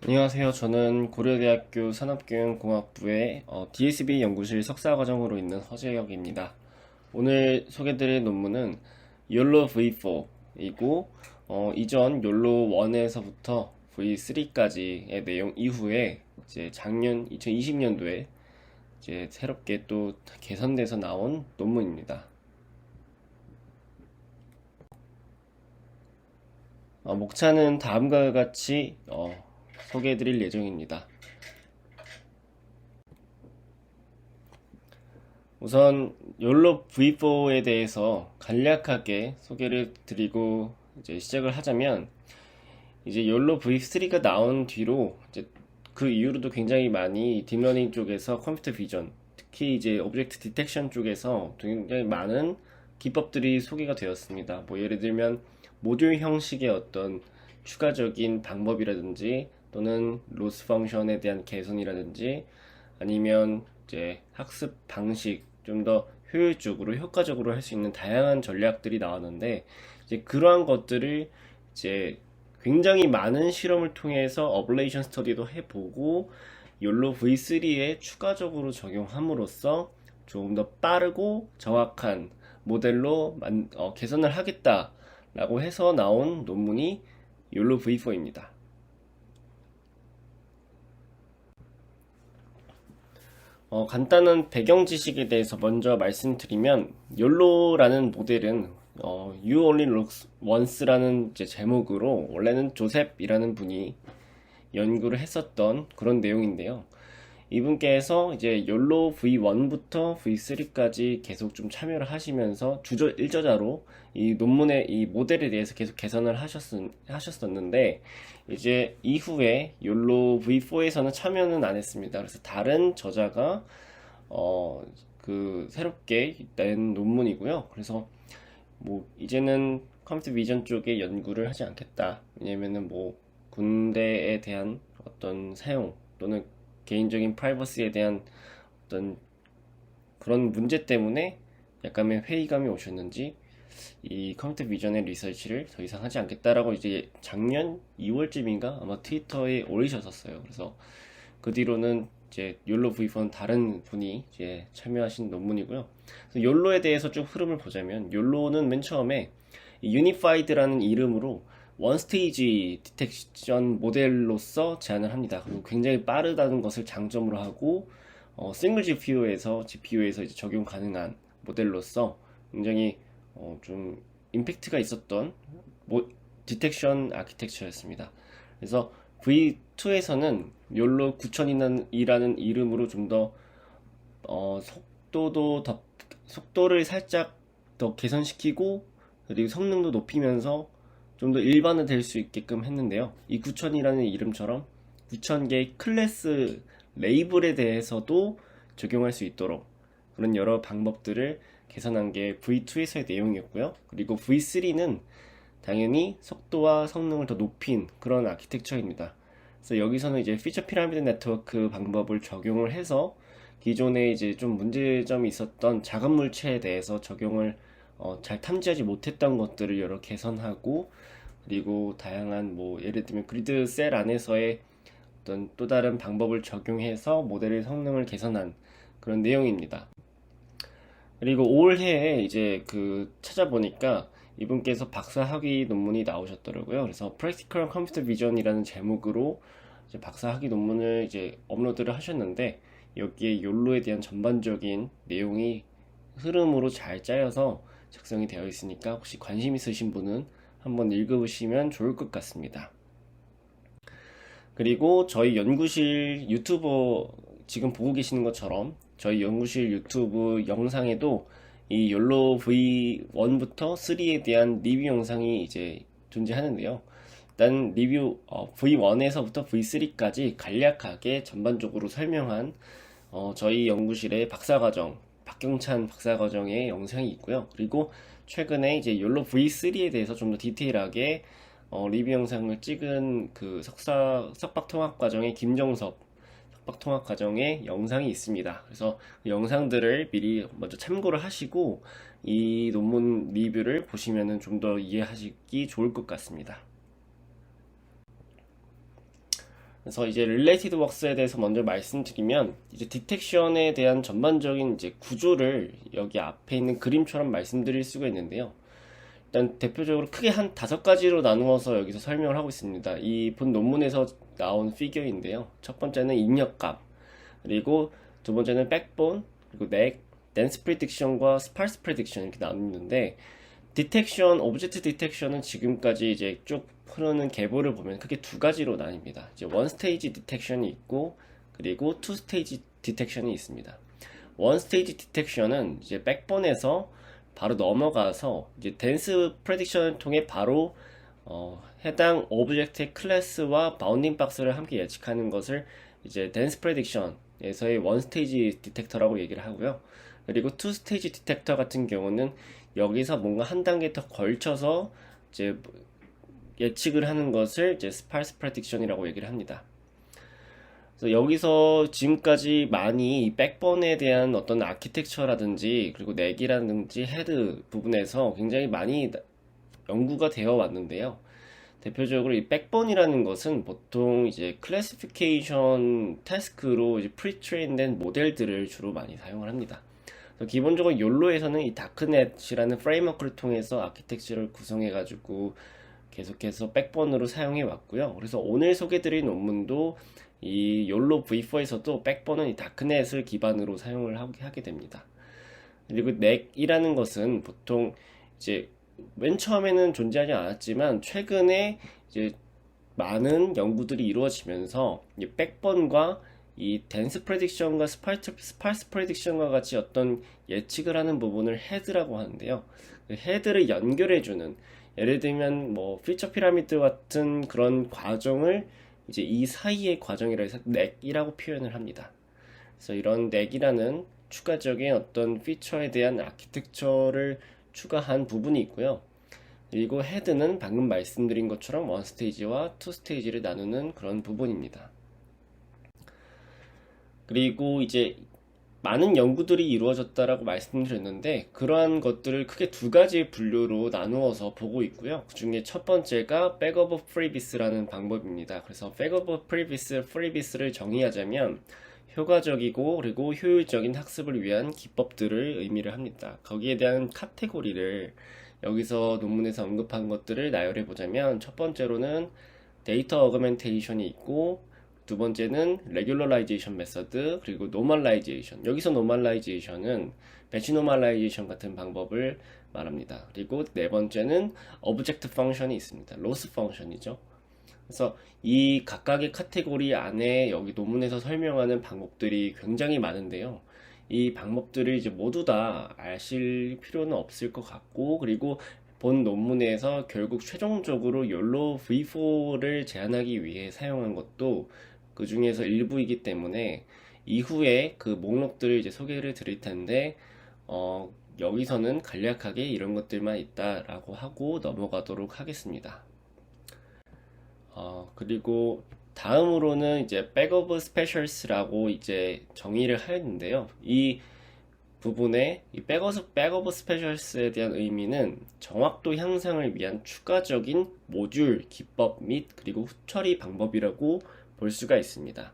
안녕하세요. 저는 고려대학교 산업교육공학부의 DSB 연구실 석사과정으로 있는 허재혁입니다. 오늘 소개드릴 논문은 YOLO V4이고 이전 YOLO 1에서부터 V3까지의 내용 이후에 이제 작년 2020년도에 이제 새롭게 또 개선돼서 나온 논문입니다. 목차는 다음과 같이 소개해드릴 예정입니다. 우선 욜로 V4에 대해서 간략하게 소개를 드리고 이제 시작을 하자면, 이제 욜로 V3가 나온 뒤로 이제 그 이후로도 굉장히 많이 딥러닝 쪽에서 컴퓨터 비전, 특히 이제 오브젝트 디텍션 쪽에서 굉장히 많은 기법들이 소개가 되었습니다. 뭐 예를 들면 모듈 형식의 어떤 추가적인 방법이라든지, 또는 로스 펑션에 대한 개선이라든지, 아니면 이제 학습 방식 좀 더 효율적으로 효과적으로 할 수 있는 다양한 전략들이 나왔는데, 이제 그러한 것들을 이제 굉장히 많은 실험을 통해서 어블레이션 스터디도 해보고 욜로 V3에 추가적으로 적용함으로써 조금 더 빠르고 정확한 모델로 개선을 하겠다라고 해서 나온 논문이 욜로 V4입니다. 간단한 배경 지식에 대해서 먼저 말씀드리면, 욜로라는 모델은 You Only Look Once라는 이제 제목으로 원래는 조셉이라는 분이 연구를 했었던 그런 내용인데요. 이분께서 이제 욜로 V1부터 V3까지 계속 좀 참여를 하시면서 주저 1저자로 이 논문의 이 모델에 대해서 계속 개선을 하셨었는데, 이제 이후에 욜로 V4에서는 참여는 안 했습니다. 그래서 다른 저자가 어, 새롭게 낸 논문이고요. 그래서 뭐 이제는 컴퓨터 비전 쪽에 연구를 하지 않겠다. 왜냐면은 뭐 군대에 대한 어떤 사용, 또는 개인적인 프라이버시에 대한 어떤 그런 문제 때문에 약간의 회의감이 오셨는지 이 컴퓨터 비전의 리서치를 더 이상 하지 않겠다라고 이제 작년 2월쯤인가 아마 트위터에 올리셨었어요. 그래서 그 뒤로는 이제 욜로 V4는 다른 분이 이제 참여하신 논문이고요. 그래서 욜로에 대해서 쭉 흐름을 보자면, 욜로는 맨 처음에 유니파이드라는 이름으로 원 스테이지 디텍션 모델로서 제안을 합니다. 그리고 굉장히 빠르다는 것을 장점으로 하고 싱글 GPU에서 이제 적용 가능한 모델로서 굉장히 좀 임팩트가 있었던 디텍션 아키텍처였습니다. 그래서 V2에서는 욜로 9000이라는 이름으로 좀 더 속도를 살짝 더 개선시키고, 그리고 성능도 높이면서 좀 더 일반화될 수 있게끔 했는데요. 이 9000이라는 이름처럼 9000개의 클래스 레이블에 대해서도 적용할 수 있도록 그런 여러 방법들을 개선한 게 V2에서의 내용이었고요. 그리고 V3는 당연히 속도와 성능을 더 높인 그런 아키텍처입니다. 그래서 여기서는 이제 피처 피라미드 네트워크 방법을 적용을 해서 기존에 이제 좀 문제점이 있었던 자금 물체에 대해서 적용을 잘 탐지하지 못했던 것들을 여러 개선하고, 그리고 다양한 뭐 예를 들면 그리드 셀 안에서의 어떤 또 다른 방법을 적용해서 모델의 성능을 개선한 그런 내용입니다. 그리고 올해에 이제 찾아보니까 이분께서 박사 학위 논문이 나오셨더라고요. 그래서 Practical Computer Vision이라는 제목으로 이제 박사 학위 논문을 이제 업로드를 하셨는데, 여기에 욜로에 대한 전반적인 내용이 흐름으로 잘 짜여서 작성이 되어 있으니까 혹시 관심 있으신 분은 한번 읽어보시면 좋을 것 같습니다. 그리고 저희 연구실 유튜버 지금 보고 계시는 것처럼 저희 연구실 유튜브 영상에도 이 욜로 V1부터 3에 대한 리뷰 영상이 이제 존재하는데요. 일단 리뷰 V1에서부터 V3까지 간략하게 전반적으로 설명한 저희 연구실의 박사과정, 박경찬 박사과정의 영상이 있고요. 그리고 최근에 이제 욜로 V3에 대해서 좀 더 디테일하게 리뷰 영상을 찍은 석박통합과정의 김정섭 석박통합과정의 영상이 있습니다. 그래서 그 영상들을 미리 먼저 참고를 하시고 이 논문 리뷰를 보시면 좀 더 이해하시기 좋을 것 같습니다. 그래서 이제 Related Works에 대해서 먼저 말씀드리면, 이제 디텍션에 대한 전반적인 이제 구조를 여기 앞에 있는 그림처럼 말씀드릴 수가 있는데요. 일단 대표적으로 크게 한 5가지로 나누어서 여기서 설명을 하고 있습니다. 이 본 논문에서 나온 피규어인데요. 첫 번째는 입력값, 그리고 두 번째는 백본, 그리고 넥, 덴스 프리딕션과 스파르스 프리딕션 이렇게 나누는데, 디텍션, 오브젝트 디텍션은 지금까지 이제 쭉 흐르는 계보를 보면 크게 2가지로 나뉩니다. 이제 원 스테이지 디텍션이 있고, 그리고 투 스테이지 디텍션이 있습니다. 원 스테이지 디텍션은 이제 백본에서 바로 넘어가서 이제 덴스 프레딕션을 통해 바로 해당 오브젝트의 클래스와 바운딩 박스를 함께 예측하는 것을 이제 덴스 프레딕션에서의 원 스테이지 디텍터라고 얘기를 하고요. 그리고 투 스테이지 디텍터 같은 경우는 여기서 뭔가 한 단계 더 걸쳐서 이제 예측을 하는 것을 이제 스파르스 프레딕션이라고 얘기를 합니다. 그래서 여기서 지금까지 많이 이 백본에 대한 어떤 아키텍처라든지 그리고 넥이라든지 헤드 부분에서 굉장히 많이 연구가 되어 왔는데요. 대표적으로 이 백본이라는 것은 보통 이제 클래시피케이션 태스크로 이제 프리트레인된 모델들을 주로 많이 사용을 합니다. 그래서 기본적으로 욜로에서는 이 다크넷이라는 프레임워크를 통해서 아키텍처를 구성해가지고 계속해서 백본으로 사용해 왔고요. 그래서 오늘 소개드린 논문도 이 욜로 V4에서도 백본은 이 다크넷을 기반으로 사용을 하게 됩니다. 그리고 넥이라는 것은 보통 이제 맨 처음에는 존재하지 않았지만 최근에 이제 많은 연구들이 이루어지면서 이 백본과 이 덴스 프레딕션과 스파르스 프레딕션과 같이 어떤 예측을 하는 부분을 헤드라고 하는데요. 그 헤드를 연결해주는, 예를 들면 뭐 피처 피라미드 같은 그런 과정을 이제 이 사이의 과정이라 해서 넥이라고 표현을 합니다. 그래서 이런 넥이라는 추가적인 어떤 피처에 대한 아키텍처를 추가한 부분이 있고요. 그리고 헤드는 방금 말씀드린 것처럼 원 스테이지와 투 스테이지를 나누는 그런 부분입니다. 그리고 이제 많은 연구들이 이루어졌다라고 말씀드렸는데, 그러한 것들을 크게 2가지 분류로 나누어서 보고 있고요. 그 중에 첫 번째가 백오브 프리비스라는 방법입니다. 그래서 백오브 프리비스를 정의하자면 효과적이고 그리고 효율적인 학습을 위한 기법들을 의미를 합니다. 거기에 대한 카테고리를 여기서 논문에서 언급한 것들을 나열해 보자면, 첫 번째로는 데이터 어그멘테이션이 있고, 두 번째는 레귤러라이제이션 메서드, 그리고 노멀라이제이션. 여기서 노멀라이제이션은 배치 노멀라이제이션 같은 방법을 말합니다. 그리고 네 번째는 오브젝트 펑션이 있습니다. 로스 펑션이죠. 그래서 이 각각의 카테고리 안에 여기 논문에서 설명하는 방법들이 굉장히 많은데요. 이 방법들을 이제 모두 다 아실 필요는 없을 것 같고, 그리고 본 논문에서 결국 최종적으로 욜로 V4를 제한하기 위해 사용한 것도 그 중에서 일부이기 때문에 이후에 그 목록들을 이제 소개를 드릴 텐데, 여기서는 간략하게 이런 것들만 있다라고 하고 넘어가도록 하겠습니다. 그리고 다음으로는 이제 백오브 스페셜스라고 이제 정의를 하였는데요. 이 부분에 이 백오브 스페셜스에 대한 의미는 정확도 향상을 위한 추가적인 모듈, 기법 및 그리고 후처리 방법이라고 볼 수가 있습니다.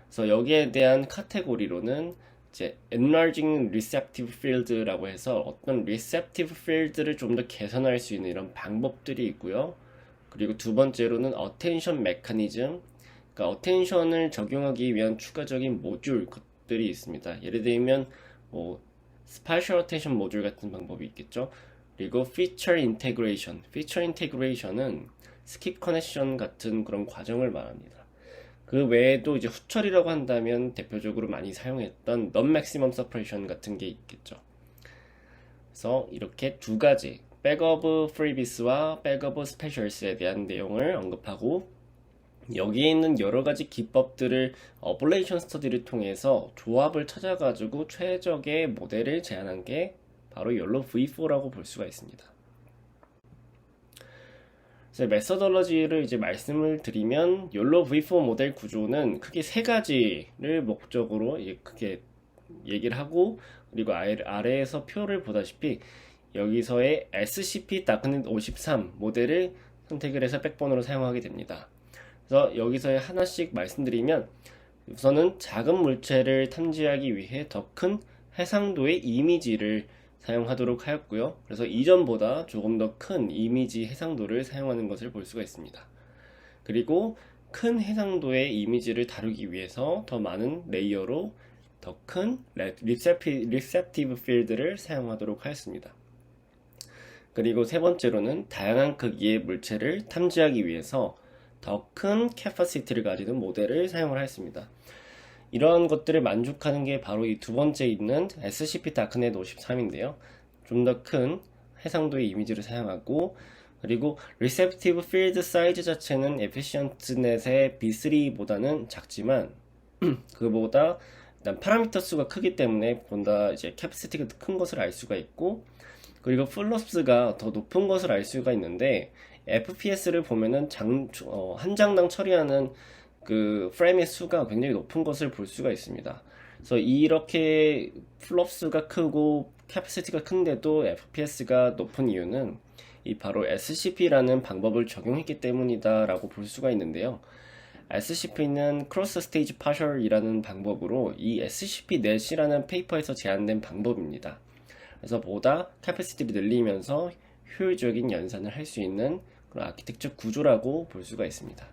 그래서 여기에 대한 카테고리로는 이제 enlarging receptive field라고 해서 어떤 receptive field를 좀 더 개선할 수 있는 이런 방법들이 있고요. 그리고 두 번째로는 attention mechanism, 그러니까 attention을 적용하기 위한 추가적인 모듈들이 있습니다. 예를 들면 뭐 spatial attention 모듈 같은 방법이 있겠죠. 그리고 feature integration은 skip connection 같은 그런 과정을 말합니다. 그 외에도 이제 후처리라고 한다면 대표적으로 많이 사용했던 non-maximum suppression 같은 게 있겠죠. 그래서 이렇게 2가지 백오브 프리비스와 백오브 스페셜스에 대한 내용을 언급하고, 여기에 있는 여러 가지 기법들을 어블레이션 스터디를 통해서 조합을 찾아가지고 최적의 모델을 제안한 게 바로 욜로 V4라고 볼 수가 있습니다. 그래서 메서덜러지를 이제 말씀을 드리면, 욜로 V4 모델 구조는 크게 3가지를 목적으로 크게 얘기를 하고, 그리고 아래에서 표를 보다시피 여기서의 SCP-53 모델을 선택을 해서 백본으로 사용하게 됩니다. 그래서 여기서 하나씩 말씀드리면 우선은 작은 물체를 탐지하기 위해 더 큰 해상도의 이미지를 사용하도록 하였고요. 그래서 이전보다 조금 더 큰 이미지 해상도를 사용하는 것을 볼 수가 있습니다. 그리고 큰 해상도의 이미지를 다루기 위해서 더 많은 레이어로 더 큰 리셉티브 필드를 사용하도록 하였습니다. 그리고 세 번째로는 다양한 크기의 물체를 탐지하기 위해서 더 큰 캐파시티를 가지는 모델을 사용을 하였습니다. 이러한 것들을 만족하는 게 바로 이 두 번째 있는 SCP 다크넷 53인데요. 좀 더 큰 해상도의 이미지를 사용하고, 그리고 Receptive Field Size 자체는 Efficient.net의 B3보다는 작지만 그보다 일단 파라미터 수가 크기 때문에 보다 이제 캐퍼시티가 큰 것을 알 수가 있고, 그리고 플롭스가 더 높은 것을 알 수가 있는데, FPS를 보면은 한 장당 처리하는 그 프레임의 수가 굉장히 높은 것을 볼 수가 있습니다. 그래서 이렇게 플롭스가 크고 캐퍼시티가 큰데도 FPS가 높은 이유는 이 바로 SCP라는 방법을 적용했기 때문이다 라고 볼 수가 있는데요. SCP는 크로스 스테이지 파셜이라는 방법으로 이 SCP-net이라는 페이퍼에서 제안된 방법입니다. 그래서 보다 캐퍼시티를 늘리면서 효율적인 연산을 할 수 있는 그런 아키텍처 구조라고 볼 수가 있습니다.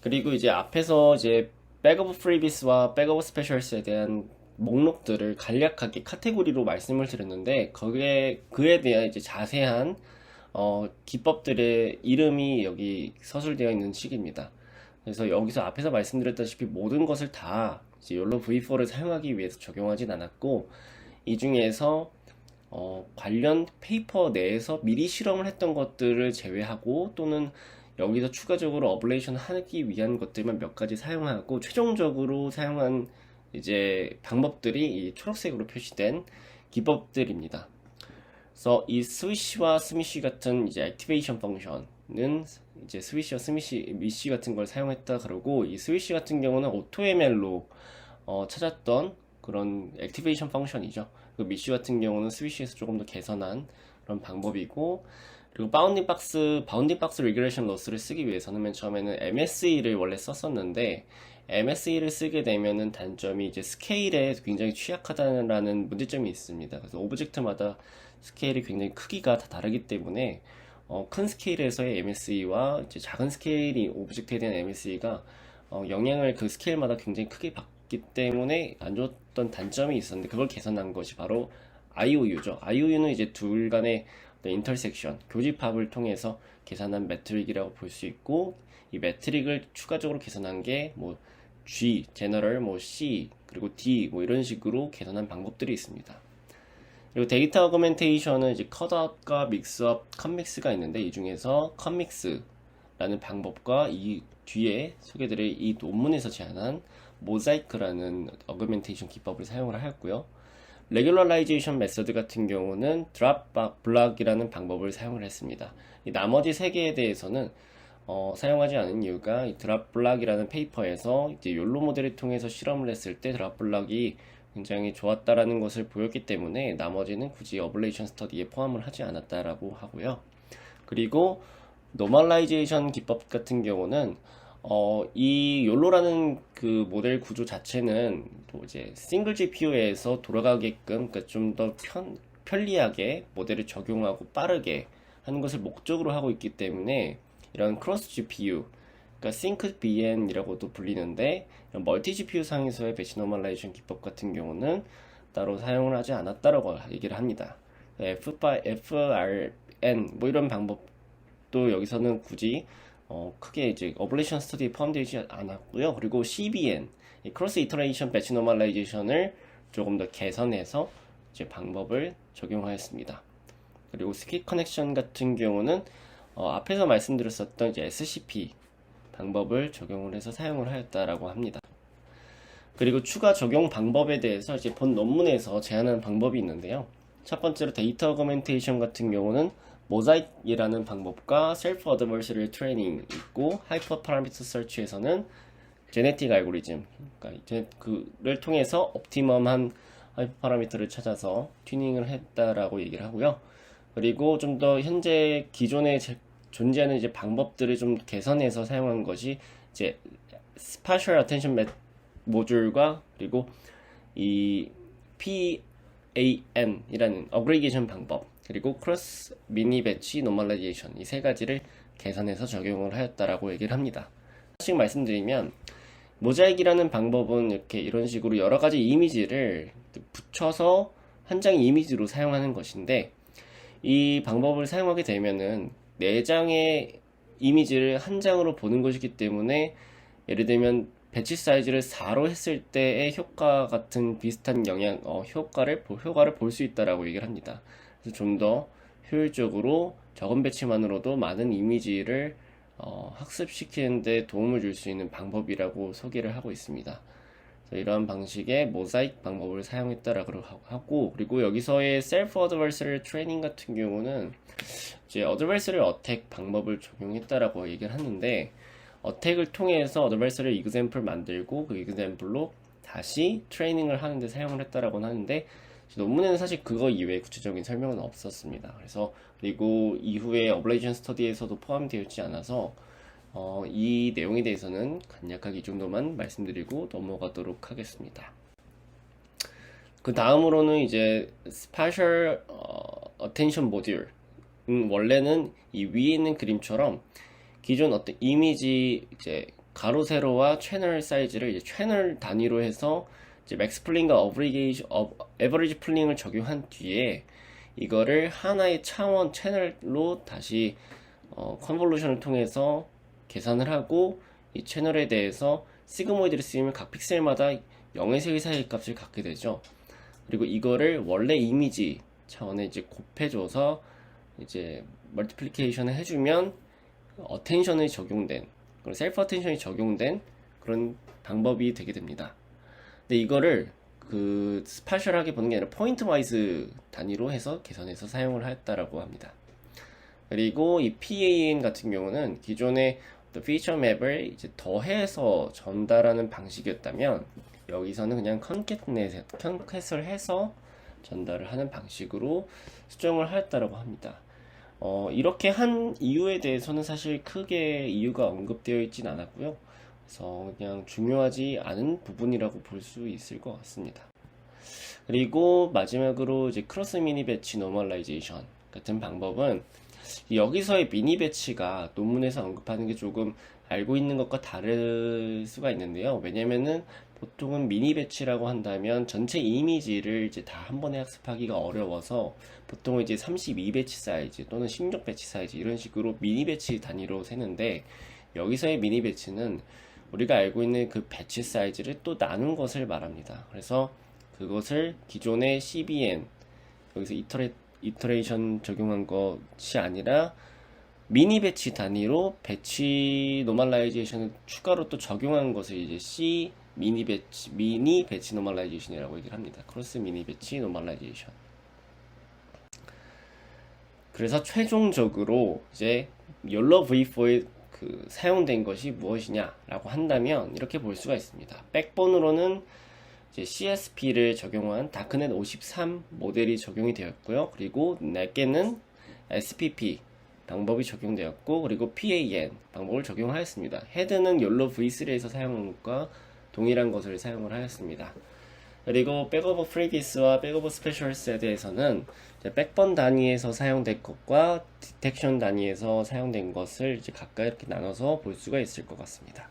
그리고 이제 앞에서 이제 백오브 프리비스와 백오브 스페셜스에 대한 목록들을 간략하게 카테고리로 말씀을 드렸는데, 그에 대한 이제 자세한 기법들의 이름이 여기 서술되어 있는 식입니다. 그래서 여기서 앞에서 말씀드렸다시피 모든 것을 다 이제 욜로 V4를 사용하기 위해서 적용하진 않았고, 이 중에서 관련 페이퍼 내에서 미리 실험을 했던 것들을 제외하고, 또는 여기서 추가적으로 어블레이션 하기 위한 것들만 몇 가지 사용하고, 최종적으로 사용한 이제 방법들이 이 초록색으로 표시된 기법들입니다. 그래서 이 스위시와 스미시 같은 이제 액티베이션 펑션은 이제 스위시와 미시 같은 걸 사용했다 그러고, 이 스위시 같은 경우는 AutoML로 찾았던 그런 액티베이션 펑션이죠. 그 미시 같은 경우는 스위시에서 조금 더 개선한 그런 방법이고, 그리고 바운딩 박스 리그레션 로스를 쓰기 위해서는 맨 처음에는 MSE를 원래 썼었는데, MSE를 쓰게 되면은 단점이 이제 스케일에 굉장히 취약하다는 문제점이 있습니다. 그래서 오브젝트마다 스케일이 굉장히 크기가 다 다르기 때문에 큰 스케일에서의 MSE와 이제 작은 스케일이 오브젝트에 대한 MSE가 영향을 그 스케일마다 굉장히 크게 받기 때문에 안 좋았던 단점이 있었는데, 그걸 개선한 것이 바로 IOU죠. IOU는 이제 둘 간의 인터섹션, 교집합을 통해서 계산한 매트릭이라고 볼 수 있고, 이 매트릭을 추가적으로 계산한 게 뭐 G, 제너럴, 뭐 C, 그리고 D 뭐 이런 식으로 계산한 방법들이 있습니다. 그리고 데이터 어그멘테이션은 이제 컷아웃과 믹스업, 컷믹스가 있는데, 이 중에서 컷믹스라는 방법과 이 뒤에 소개드릴 이 논문에서 제안한 모자이크라는 어그멘테이션 기법을 사용을 하였고요. 레귤러라이제이션 메서드 같은 경우는 드랍 블락이라는 방법을 사용을 했습니다. 이 나머지 세 개에 대해서는 사용하지 않은 이유가, 이 드랍 블락이라는 페이퍼에서 이제 욜로 모델을 통해서 실험을 했을 때 드랍 블락이 굉장히 좋았다라는 것을 보였기 때문에 나머지는 굳이 어블레이션 스터디에 포함을 하지 않았다라고 하고요. 그리고 노멀라이제이션 기법 같은 경우는 이 욜로라는 그 모델 구조 자체는 또 이제 싱글 GPU에서 돌아가게끔, 그러니까 좀 더 편리하게 모델을 적용하고 빠르게 하는 것을 목적으로 하고 있기 때문에, 이런 크로스 GPU, 그러니까 싱크 BN이라고도 불리는데, 이런 멀티 GPU 상에서의 배치 노멀라이제이션 기법 같은 경우는 따로 사용을 하지 않았다라고 얘기를 합니다. FRN 뭐 이런 방법도 여기서는 굳이 크게 이제 어블레이션 스터디에 포함되지 않았고요. 그리고 CBN, 크로스 이터레이션 배치 노멀라이제이션을 조금 더 개선해서 이제 방법을 적용하였습니다. 그리고 스킵 커넥션 같은 경우는 앞에서 말씀드렸었던 이제 SCP 방법을 적용을 해서 사용을 하였다라고 합니다. 그리고 추가 적용 방법에 대해서 이제 본 논문에서 제안한 방법이 있는데요. 첫 번째로 데이터 어그멘테이션 같은 경우는 모자이크이라는 방법과 셀프 어드버서리 트레이닝 있고, 하이퍼 파라미터 설치에서는 제네틱 알고리즘, 그러니까 이제 그를 통해서 옵티멈한 하이퍼 파라미터를 찾아서 튜닝을 했다라고 얘기를 하고요. 그리고 좀 더 현재 기존의 존재하는 이제 방법들을 좀 개선해서 사용한 것이 이제 스파셜 어텐션 모듈과 그리고 이 PAN이라는 어그리게이션 방법 그리고 크로스 미니 배치 노멀라이제이션 이 세 가지를 개선해서 적용을 하였다라고 얘기를 합니다. 하나씩 말씀드리면 모자익이라는 방법은 이렇게 이런 식으로 여러 가지 이미지를 붙여서 한 장의 이미지로 사용하는 것인데 이 방법을 사용하게 되면은 4장의 이미지를 한 장으로 보는 것이기 때문에 예를 들면 배치 사이즈를 4로 했을 때의 효과 같은 비슷한 효과를 볼 수 있다라고 얘기를 합니다. 그래서 좀 더 효율적으로 적은 배치만으로도 많은 이미지를 학습시키는 데 도움을 줄 수 있는 방법이라고 소개를 하고 있습니다. 이러한 방식의 모자익 방법을 사용했다라고 하고, 그리고 여기서의 셀프 어드버서리 트레이닝 같은 경우는 이제 어드버서리 어택 방법을 적용했다라고 얘기를 하는데, 어택을 통해서 어드버서리 이그젬플 만들고 그 이그젬플로 다시 트레이닝을 하는데 사용을 했다라고 하는데, 논문에는 사실 그거 이외에 구체적인 설명은 없었습니다. 그리고 이후에 어블레이션 스터디에서도 포함되어 있지 않아서 이 내용에 대해서는 간략하게 이 정도만 말씀드리고 넘어가도록 하겠습니다. 그 다음으로는 이제 스페셜 어텐션 모듈 원래는 이 위에 있는 그림처럼 기존 어떤 이미지 이제 가로 세로와 채널 사이즈를 이제 채널 단위로 해서 이제 맥스 플링과 에버리지 플링을 적용한 뒤에 이거를 하나의 차원 채널로 다시 컨볼루션을 통해서 계산을 하고 이 채널에 대해서 시그모이드를 쓰면 각 픽셀마다 0에서 1 사이의 값을 갖게 되죠. 그리고 이거를 원래 이미지 차원에 이제 곱해줘서 이제 멀티플리케이션을 해주면 어텐션이 적용된 셀프 어텐션이 적용된 그런 방법이 되게 됩니다. 근데 이거를 그 스파셜하게 보는 게 아니라 포인트 와이즈 단위로 해서 개선해서 사용을 하였다라고 합니다. 그리고 이 PAN 같은 경우는 기존의 피처 맵을 이제 더해서 전달하는 방식이었다면 여기서는 그냥 컨캣을 해서 전달을 하는 방식으로 수정을 하였다라고 합니다. 이렇게 한 이유에 대해서는 사실 크게 이유가 언급되어 있진 않았고요. 그래서 그냥 중요하지 않은 부분이라고 볼 수 있을 것 같습니다. 그리고 마지막으로 이제 크로스 미니 배치 노멀라이제이션 같은 방법은 여기서의 미니 배치가 논문에서 언급하는 게 조금 알고 있는 것과 다를 수가 있는데요. 왜냐면은 보통은 미니 배치라고 한다면 전체 이미지를 이제 다 한 번에 학습하기가 어려워서 보통은 이제 32 배치 사이즈 또는 16 배치 사이즈 이런 식으로 미니 배치 단위로 세는데 여기서의 미니 배치는 우리가 알고 있는 그 배치 사이즈를 또 나눈 것을 말합니다. 그래서 그것을 기존의 CBN 여기서 이터레이션 적용한 것이 아니라 미니 배치 단위로 배치 노멀라이제이션을 추가로 또 적용한 것을 이제 미니 배치 노멀라이제이션이라고 얘기를 합니다. 크로스 미니 배치 노멀라이제이션. 그래서 최종적으로 이제 욜로 V4에 그 사용된 것이 무엇이냐라고 한다면 이렇게 볼 수가 있습니다. 백본으로는 이제 CSP를 적용한 다크넷 53 모델이 적용이 되었고요. 그리고 넷게는 SPP 방법이 적용되었고, 그리고 PAN 방법을 적용하였습니다. 헤드는 욜로 V3에서 사용한 것과 동일한 것을 사용을 하였습니다. 그리고 백오버 프리비스와 백오버 스페셜스에 대해서는 백번 단위에서 사용된 것과 디텍션 단위에서 사용된 것을 이제 각각 이렇게 나눠서 볼 수가 있을 것 같습니다.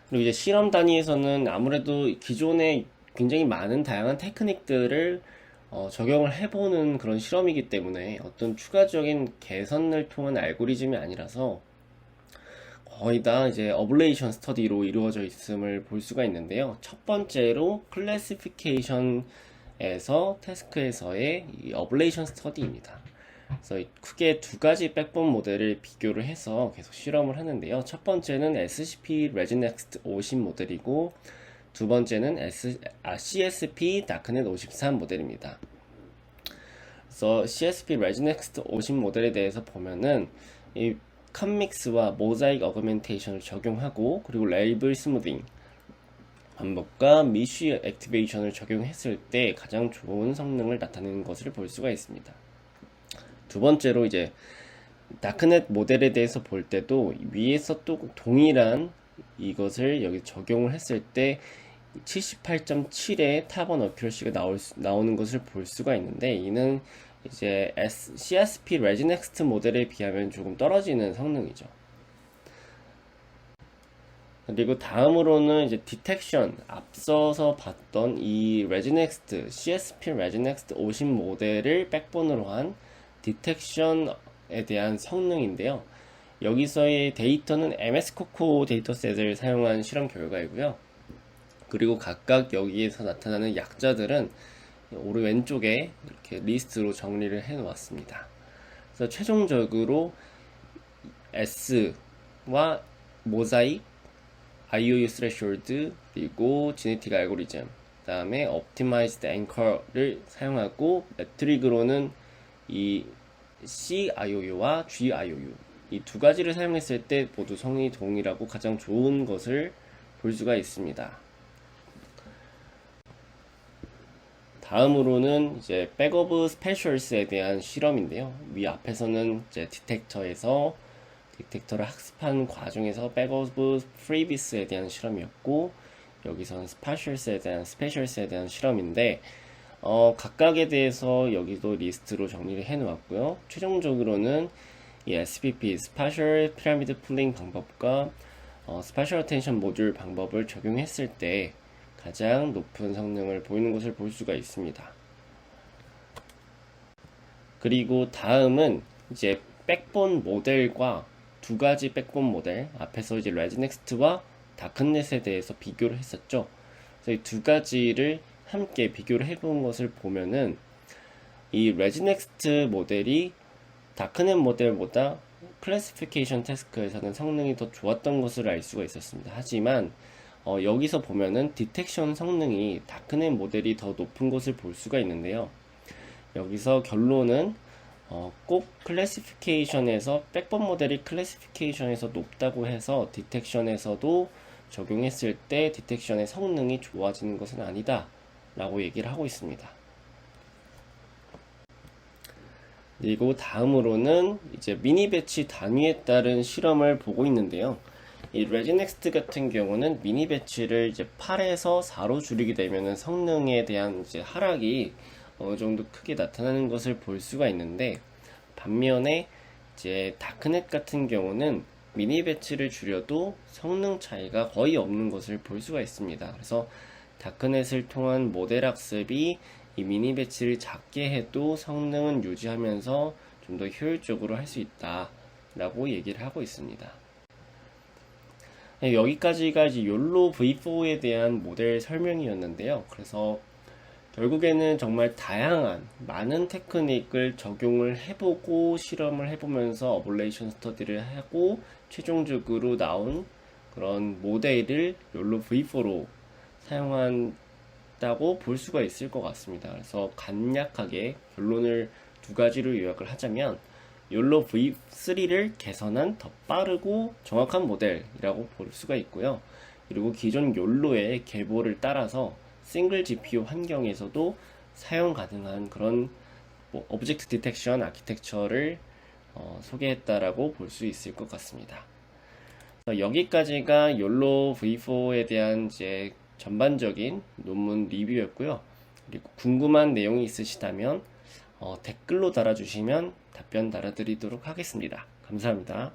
그리고 이제 실험 단위에서는 아무래도 기존에 굉장히 많은 다양한 테크닉들을 적용을 해보는 그런 실험이기 때문에 어떤 추가적인 개선을 통한 알고리즘이 아니라서 거의 다 이제 어블레이션 스터디로 이루어져 있음을 볼 수가 있는데요. 첫 번째로 클래시피케이션에서 태스크에서의 이 어블레이션 스터디입니다. 그래서 크게 두 가지 백본 모델을 비교를 해서 계속 실험을 하는데요. 첫 번째는 SCP 레지넥스트 50 모델이고 두 번째는 CSP 다크넷 53 모델입니다. 그래서 CSP 레지넥스트 50 모델에 대해서 보면은 이 컴믹스와 모자익 어그멘테이션을 적용하고 그리고 레이블 스무딩 방법과 미쉬 액티베이션을 적용했을 때 가장 좋은 성능을 나타내는 것을 볼 수가 있습니다. 두 번째로 이제 다크넷 모델에 대해서 볼 때도 위에서 또 동일한 이것을 여기 적용을 했을 때 78.7의 타번 어큐러시가 나오는 것을 볼 수가 있는데, 이는 이제 CSP 레지넥스트 모델에 비하면 조금 떨어지는 성능이죠. 그리고 다음으로는 이제 디텍션, 앞서서 봤던 이 레지넥스트, CSP 레지넥스트 50 모델을 백본으로 한 디텍션에 대한 성능인데요. 여기서의 데이터는 MS 코코 데이터셋을 사용한 실험 결과이고요. 그리고 각각 여기에서 나타나는 약자들은 오른 왼쪽에 이렇게 리스트로 정리를 해 놓았습니다. 그래서 최종적으로 S와 모자익, IOU 스레숄드, 그리고 지네틱 알고리즘, 그 다음에 optimized anchor를 사용하고, 매트릭으로는 이 CIOU와 GIOU 이 두 가지를 사용했을 때 모두 성능이 동일하고 가장 좋은 것을 볼 수가 있습니다. 다음으로는 이제 백오브 스페셜스에 대한 실험인데요. 위 앞에서는 이제 디텍터를 학습한 과정에서 백오브 프리비스에 대한 실험이었고, 여기서는 스페셜스에 대한 실험인데, 각각에 대해서 여기도 리스트로 정리를 해 놓았고요. 최종적으로는 이 SPP, 스파셜 피라미드 풀링 방법과 스파셜 어텐션 모듈 방법을 적용했을 때 가장 높은 성능을 보이는 것을 볼 수가 있습니다. 그리고 다음은 이제 백본 모델과 두 가지 백본 모델, 앞에서 이제 레지넥스트와 다크넷에 대해서 비교를 했었죠. 그래서 이 두 가지를 함께 비교를 해본 것을 보면은 이 레지넥스트 모델이 다크넷 모델보다 클래시피케이션 태스크에서는 성능이 더 좋았던 것을 알 수가 있었습니다. 하지만 여기서 보면은 디텍션 성능이 다크넷 모델이 더 높은 것을 볼 수가 있는데요. 여기서 결론은 꼭 클래시피케이션에서 백본 모델이 클래시피케이션에서 높다고 해서 디텍션에서도 적용했을 때 디텍션의 성능이 좋아지는 것은 아니다 라고 얘기를 하고 있습니다. 그리고 다음으로는 이제 미니 배치 단위에 따른 실험을 보고 있는데요. 이 레지넥스트 같은 경우는 미니 배치를 이제 8에서 4로 줄이게 되면은 성능에 대한 이제 하락이 어느 정도 크게 나타나는 것을 볼 수가 있는데, 반면에 이제 다크넷 같은 경우는 미니 배치를 줄여도 성능 차이가 거의 없는 것을 볼 수가 있습니다. 그래서 다크넷을 통한 모델 학습이 이 미니 배치를 작게 해도 성능은 유지하면서 좀 더 효율적으로 할 수 있다 라고 얘기를 하고 있습니다. 네, 여기까지가 이제 욜로 V4에 대한 모델 설명이었는데요. 그래서 결국에는 정말 다양한 많은 테크닉을 적용을 해보고 실험을 해보면서 어블레이션 스터디를 하고 최종적으로 나온 그런 모델을 욜로 V4로 사용한다고 볼 수가 있을 것 같습니다. 그래서 간략하게 결론을 두 가지로 요약을 하자면, 욜로 V3를 개선한 더 빠르고 정확한 모델이라고 볼 수가 있고요. 그리고 기존 욜로의 계보를 따라서 싱글 GPU 환경에서도 사용 가능한 그런 오브젝트 디텍션 아키텍처를 소개했다라고 볼 수 있을 것 같습니다. 여기까지가 욜로 V4에 대한 이제 전반적인 논문 리뷰였고요. 그리고 궁금한 내용이 있으시다면 댓글로 달아주시면 답변 달아드리도록 하겠습니다. 감사합니다.